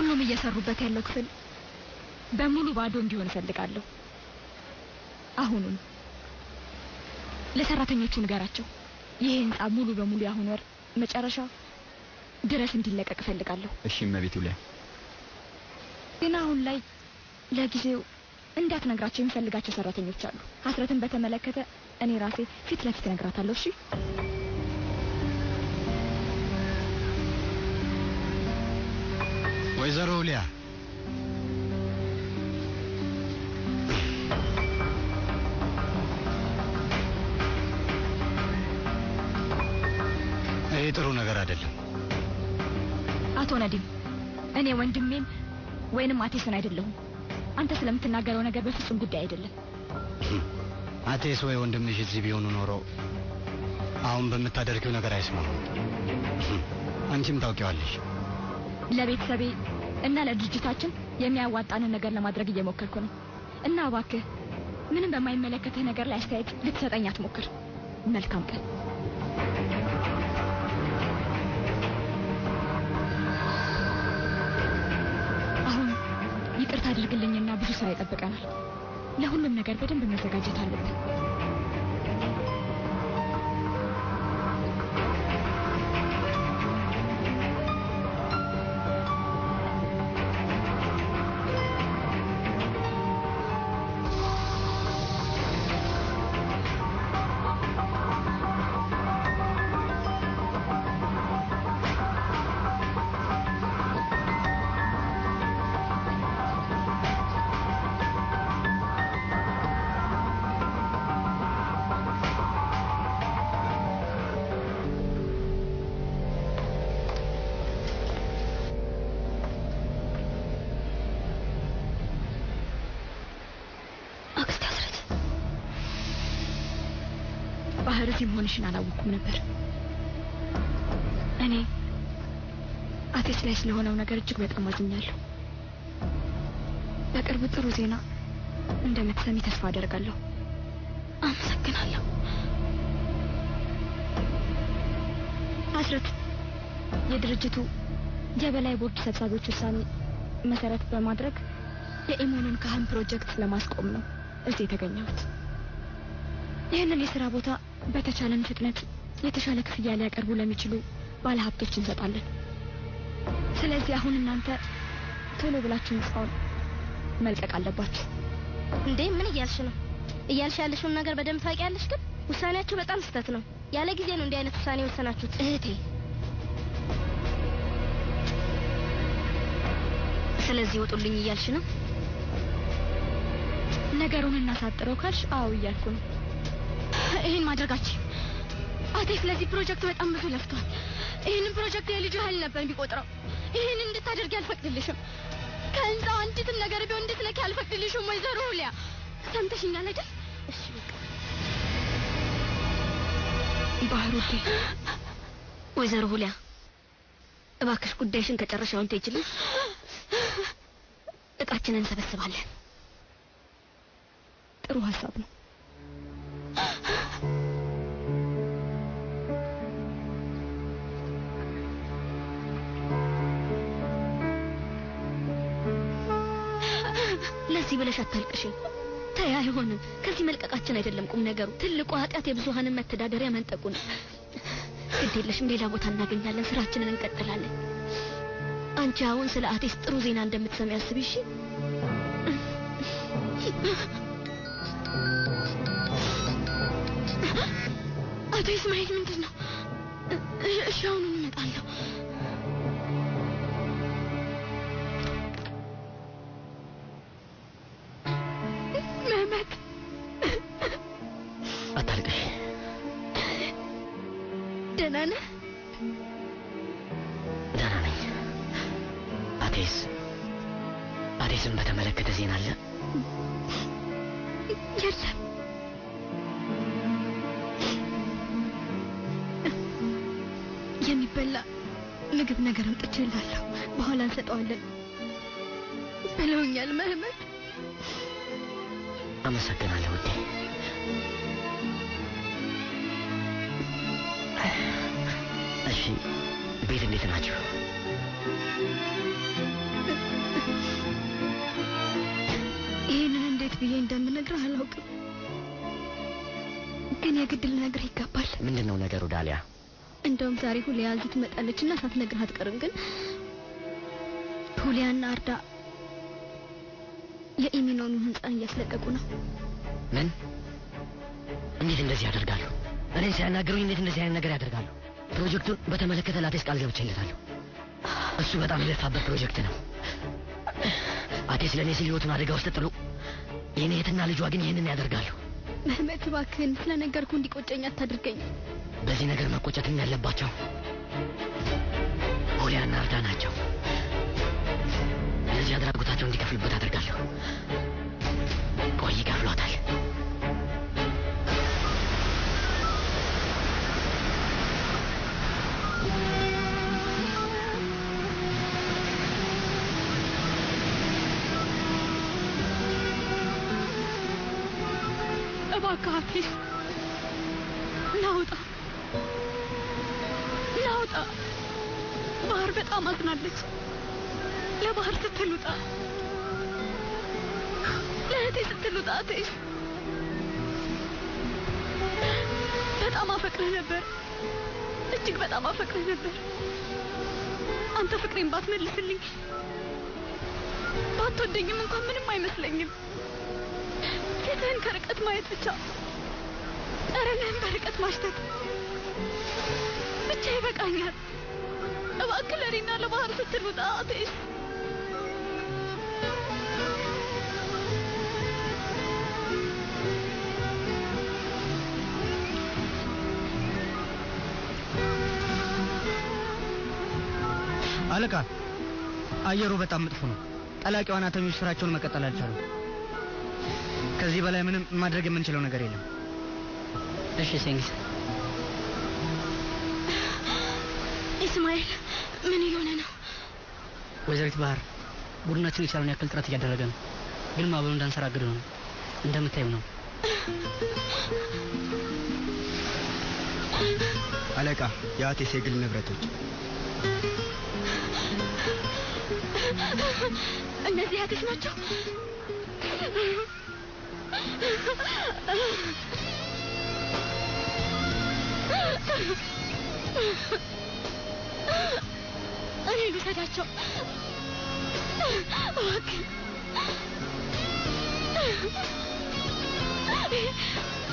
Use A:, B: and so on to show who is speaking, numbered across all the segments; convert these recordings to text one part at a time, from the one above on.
A: ሁሉም እየሰሩበት ያለው ክፍል በሙሉ ባዶ እንዲሆን ፈልጋለሁ። አሁንም ለሰራተኞቹ ንገራቸው ይሄ ህንጻ ሙሉ በሙሉ ያሁን ወር መጨረሻ ድረስ እንዲለቀቅ ፈልጋለሁ።
B: እሺ እመቤት ይውላ።
A: ግን አሁን ላይ ለጊዜው እንዳትነግራቸው የሚፈልጋቸው ሰራተኞች አሉ። ሀስረትን በተመለከተ እኔ ራሴ ፊት ለፊት ነግራታለሁ። እሺ
C: ወይዘሮ ሁሊያ ይሄ ጥሩ ነገር አይደለም።
A: አቶ ነዲም እኔ ወንድሜም ወይንም አቴስን አይደለሁም። አንተ ስለምትናገረው ነገር በፍጹም ጉዳይ አይደለም።
C: አቴስ ወይ ወንድምሽ እዚህ ቢሆኑ ኖሮ አሁን በመታደርጊው ነገር አይስማም። አንቺም ታውቂዋለሽ።
A: ለቤተሰቤ እና ለድርጅታችን የሚያዋጣንን ነገር ለማድረግ እየሞከርኩ ነው። እና እባክህ ምንም በማይመለከተህ ነገር ላይ አስተያየት ልትሰጠኝ አትሞክር። መልካም ቀን። አሁን ይቅርታ አድርግልኝና ብዙ ስራ ይጠብቀናል። ለሁሉም ነገር በደንብ መዘጋጀት አለብን። ባህርዚህ መሆንሽን አላወኩም ነበር። እኔ አቴስ ላይ ስለሆነው ነገር እጅግ በጣም አዝኛለሁ። በቅርቡ ጥሩ ዜና እንደምትሰሚ ተስፋ አደርጋለሁ። አመሰግናለሁ። ሀስረት የድርጅቱ የበላይ ቦርድ ሰብሳቢዎች ውሳኔ መሰረት በማድረግ የኢሞንን ካህን ፕሮጀክት ለማስቆም ነው እዚህ የተገኘሁት። ይህንን የሥራ ቦታ በተቻለን ፍጥነት የተሻለ ክፍያ ሊያቀርቡ ለሚችሉ ባለሀብቶች እንሰጣለን። ስለዚህ አሁን እናንተ ቶሎ ብላችሁ ህንጻውን መልቀቅ አለባችሁ።
D: እንዴ ምን እያልሽ ነው? እያልሽ ያለሽውን ነገር በደንብ ታውቂያለሽ። ግን ውሳኔያችሁ በጣም ስህተት ነው። ያለ ጊዜ ነው እንዲህ አይነት ውሳኔ ወሰናችሁት።
A: እህቴ
D: ስለዚህ ወጡልኝ እያልሽ ነው?
A: ነገሩን እናሳጥረው ካልሽ አዎ እያልኩ ነው። ይሄን ማድረጋችሁ አቴ ስለዚህ ፕሮጀክት በጣም ብዙ ለፍቷል። ይሄንን ፕሮጀክት የልጅ ኃይል ነበር ቢቆጥረው። ይሄንን እንድታደርጊ አልፈቅድልሽም። ከህንጻው አንዲትም ነገር ቢሆን እንድትነኪ አልፈቅድልሽም። ወይዘሮ ሁሊያ ሰምተሽኛል አይደል?
D: እሺ
A: ባህሩቴ
D: ወይዘሮ ሁሊያ እባክሽ ጉዳይሽን ከጨረሻውን ትይችልኝ። እቃችንን እንሰበስባለን።
A: ጥሩ ሐሳብ ነው።
D: ለዚህ ብለሽ አታልቅሽ። ተይ አይሆንም። ከዚህ መልቀቃችን አይደለም ቁም ነገሩ። ትልቁ ኃጢአት የብዙሃንን መተዳደሪያ መንጠቁ ነው። ግድ የለሽም፣ ሌላ ቦታ እናገኛለን። ስራችንን እንቀጥላለን። አንቺ አሁን ስለ አቴስ ጥሩ ዜና እንደምትሰሚ አስቢ። እሺ
A: አቶ ኢስማኤል ምንድን ነው? እሺ አሁን እንመጣለሁ። መህመት
C: አታልቅሽ።
D: ደህና ነህ?
C: ደህና ነኝ። አቴስን በተመለከተ ዜና አለ?
A: የለም። የሚበላ ምግብ ነገር አምጥቼልሃለሁ፣ በኋላ እንሰጠዋለን ብለውኛል መህመት።
C: አመሰግናለሁ ውዴ። እሺ ቤት እንዴት ናችሁ?
D: ብዬ እንደምነግርህ አላውቅም፣ ግን የግድ ልነግርህ ይገባል።
C: ምንድነው ነገሩ ዳሊያ?
D: እንደውም ዛሬ ሁሊያ እዚህ ትመጣለችና ሳትነግርህ አትቀርም። ግን ሁሊያና አርዳ የኢሚኖኑ ህንጻን እያስለቀቁ ነው።
C: ምን? እንዴት እንደዚህ ያደርጋሉ? እኔን ሲያናገሩኝ እንዴት እንደዚህ አይነት ነገር ያደርጋሉ? ፕሮጀክቱን በተመለከተ ላቴስ ቃል ገብቼለታለሁ። እሱ በጣም የለፋበት ፕሮጀክት ነው። አቴስ ለኔ ሲል ህይወቱን አደጋ ውስጥ ጥሎ የኔ እህትና ልጇ ግን ይህንን ያደርጋሉ።
D: መህመት እባክህን ስለነገርኩህ እንዲቆጨኝ አታድርገኝ።
C: በዚህ ነገር መቆጨትም ያለባቸው ሁሊያና አርዳ ናቸው። ለዚህ አድራጎታቸው እንዲከፍሉበት አደርጋለሁ። ቆይ ይከፍሏታል።
D: እባክህ አትሊስ ናውጣ። ባህር በጣም አዝናለች። ለባህር ስትሉጣ፣ ለእህቴ ስትሉጣ። አትሊስ በጣም አፈቅርህ ነበር፣ እጅግ በጣም አፈቅርህ ነበር። አንተ ፍቅሬን ባትመልስልኝ፣ ባትወደኝም እንኳን ምንም አይመስለኝም። ፊትህን ከርቀት ማየት ብቻ፣ ጠረንህን በርቀት ማሽተት ብቻ ይበቃኛል። እባክህ ለእኔና ለባህር ስትል ውጣ አትሊስ።
B: አለቃ፣ አየሩ በጣም መጥፎ ነው። ጠላቂ ዋናተኞች ስራቸውን መቀጠል አልቻሉም። ከዚህ በላይ ምንም ማድረግ የምንችለው ነገር የለም።
C: እሺ ሴንግስ።
D: ኢስማኤል ምን እየሆነ ነው?
B: ወይዘሪት ባህር፣ ቡድናችን የቻለውን ያክል ጥረት እያደረገ ነው፣ ግን ማዕበሉ እንዳንሰራግድ ነው። እንደምታዩ ነው።
E: አለቃ፣ የአቴስ የግል ንብረቶች።
D: እነዚህ አቴስ ናቸው? እኔ ልውሰዳቸው እባክህ።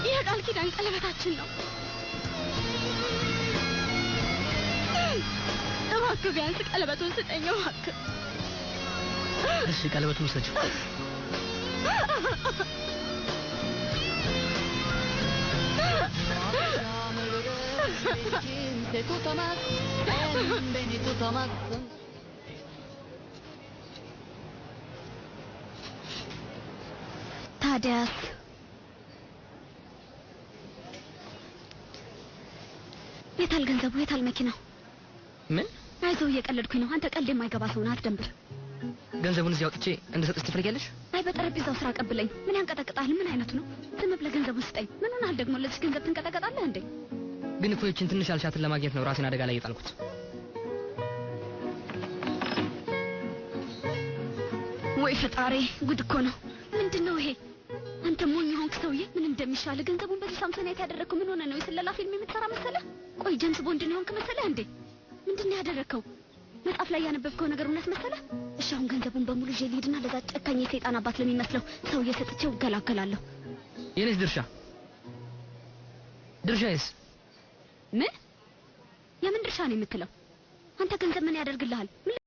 D: የቃል ኪዳን ቀለበታችን ነው። እባክህ ቢያንስ ቀለበቱን ስጠኝ እባክህ።
B: እሺ ቀለበቱን ውሰጂው።
D: ታዲያስ የታል ገንዘቡ? የታል መኪናው?
B: ምን?
D: አይዞህ እየቀለድኩኝ ነው። አንተ ቀልድ የማይገባ ሰው ነህ፣ አትደንብር።
B: ገንዘቡን እዚህ አውጥቼ እንድሰጥሽ ትፈልጊያለሽ?
D: አይ በጠረጴዛው ስራ ቀብለኝ። ምን ያንቀጠቅጣል? ምን አይነቱ ነው? ዝም ብለህ ገንዘቡን ስጠኝ። ምን ሆነሃል ደግሞ? ለዚህ ገንዘብ ትንቀጠቀጣለህ እንዴ?
B: ግን እኮ ይህችን ትንሽ ያልሻትን ለማግኘት ነው ራሴን አደጋ ላይ የጣልኩት።
D: ወይ ፈጣሪ፣ ጉድ እኮ ነው። ምንድነው ይሄ? አንተ ሞኝ ሆንክ ሰውዬ። ምን እንደሚሻል ገንዘቡን በዚህ ሳምሶናይት ያደረከው ምን ሆነ ነው? የስለላ ፊልም የምትሰራ መሰለህ? ቆይ ጀምስ ቦንድ ነው ሆንክ መሰለህ እንዴ? ምንድነው ያደረከው? መጽሐፍ ላይ ያነበብከው ነገር እውነት መሰለህ? እሺ አሁን ገንዘቡን በሙሉ ይዤ ልሂድና ለዛ ጨካኝ የሰይጣን አባት ለሚመስለው ሰውዬ ሰጥቼው እገላገላለሁ።
B: የኔስ ድርሻዬስ?
D: ምን? የምን ድርሻ ነው የምትለው? አንተ ገንዘብ ምን ያደርግልሃል? ምን